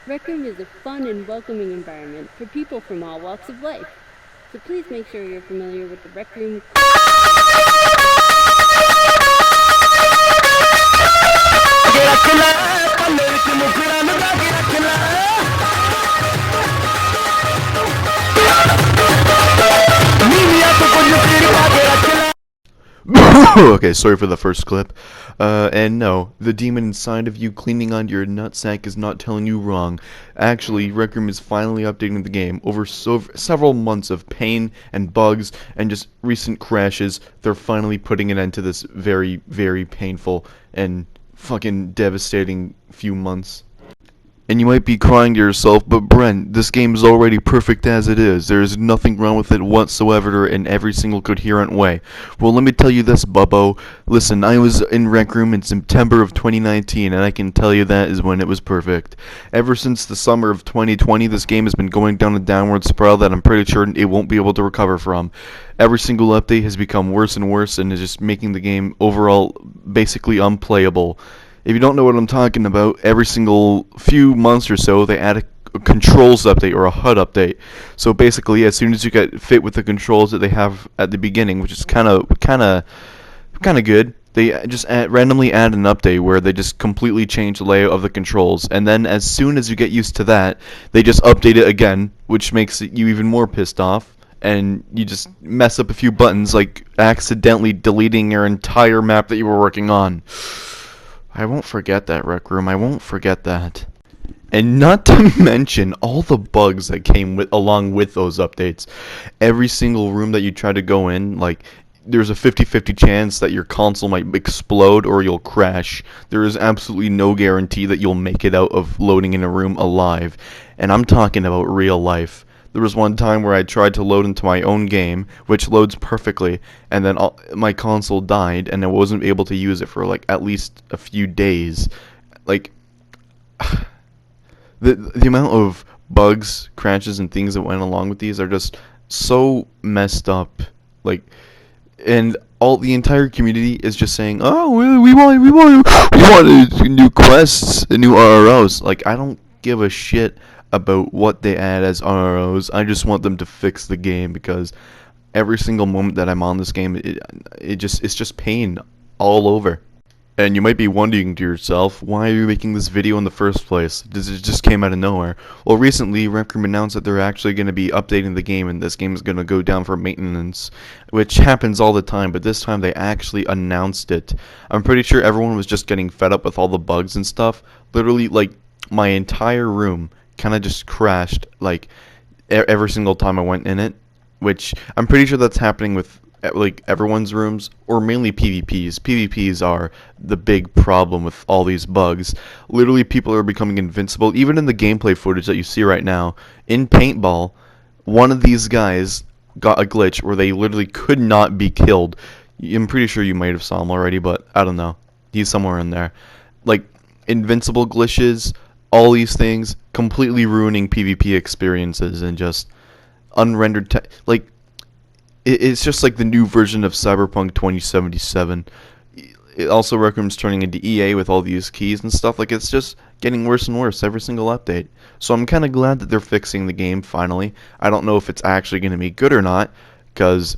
Rec Room is a fun and welcoming environment for people from all walks of life. So please make sure you're familiar with the Rec Room. Okay, sorry for the first clip. And no, the demon inside of you cleaning on your nutsack is not telling you wrong. Actually, Rec Room is finally updating the game. Over several months of pain and bugs and just recent crashes, they're finally putting an end to this very, very painful and fucking devastating few months. And you might be crying to yourself, but Brent, this game is already perfect as it is. There is nothing wrong with it whatsoever in every single coherent way. Well, let me tell you this, Bubbo. Listen, I was in Rec Room in September of 2019, and I can tell you that is when it was perfect. Ever since the summer of 2020, this game has been going down a downward spiral that I'm pretty sure it won't be able to recover from. Every single update has become worse and worse, and is just making the game overall basically unplayable. If you don't know what I'm talking about, every single few months or so, they add a controls update or a HUD update. So basically, as soon as you get fit with the controls that they have at the beginning, which is kind of good, they just randomly add an update where they just completely change the layout of the controls. And then as soon as you get used to that, they just update it again, which makes you even more pissed off. And you just mess up a few buttons, like accidentally deleting your entire map that you were working on. I won't forget that, Rec Room. I won't forget that. And not to mention all the bugs that came along with those updates. Every single room that you try to go in, like, there's a 50-50 chance that your console might explode or you'll crash. There is absolutely no guarantee that you'll make it out of loading in a room alive. And I'm talking about real life. There was one time where I tried to load into my own game, which loads perfectly, and then my console died, and I wasn't able to use it for like at least a few days. Like, the amount of bugs, crashes, and things that went along with these are just so messed up. Like, and the entire community is just saying, "Oh, we want new quests, new RROs." Like, I don't give a shit about what they add as RROs. I just want them to fix the game because every single moment that I'm on this game, it's just pain all over. And you might be wondering to yourself, why are you making this video in the first place? It just came out of nowhere. Well, recently, Rec Room announced that they're actually going to be updating the game, and this game is going to go down for maintenance, which happens all the time, but this time they actually announced it. I'm pretty sure everyone was just getting fed up with all the bugs and stuff. Literally, like, my entire room kind of just crashed, like, every single time I went in it, which I'm pretty sure that's happening with like everyone's rooms, or mainly PvPs. PvPs are the big problem with all these bugs. Literally, people are becoming invincible. Even in the gameplay footage that you see right now, in Paintball, one of these guys got a glitch where they literally could not be killed. I'm pretty sure you might have saw him already, but I don't know. He's somewhere in there. Like, invincible glitches, all these things, completely ruining PvP experiences and just unrendered like, it's just like the new version of Cyberpunk 2077. It also recommends turning into EA with all these keys and stuff. Like, it's just getting worse and worse every single update. So I'm kind of glad that they're fixing the game finally. I don't know if it's actually going to be good or not, because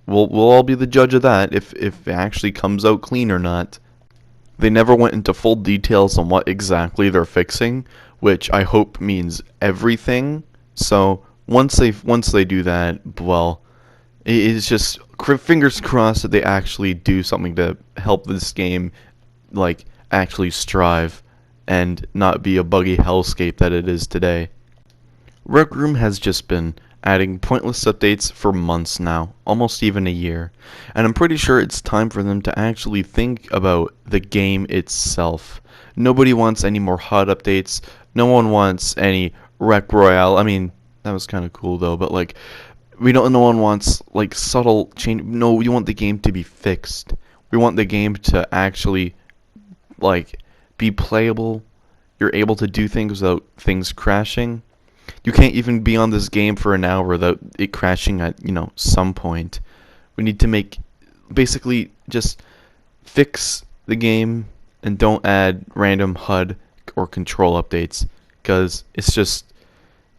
we'll all be the judge of that if it actually comes out clean or not. They never went into full details on what exactly they're fixing, which I hope means everything. So once they do that, well, it's just fingers crossed that they actually do something to help this game, like, actually strive and not be a buggy hellscape that it is today. Rec Room has just been adding pointless updates for months now, almost even a year, and I'm pretty sure it's time for them to actually think about the game itself. Nobody wants any more HUD updates. No one wants any Rec Royale. I mean, that was kind of cool though, but like, no one wants like subtle change. No, we want the game to be fixed. We want the game to actually, like, be playable. You're able to do things without things crashing. You can't even be on this game for an hour without it crashing at, some point. We need to basically just fix the game and don't add random HUD or control updates, because it's just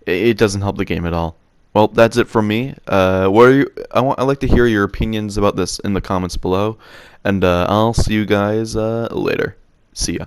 it doesn't help the game at all. Well, that's it from me. What are you? I'd like to hear your opinions about this in the comments below, and I'll see you guys later. See ya.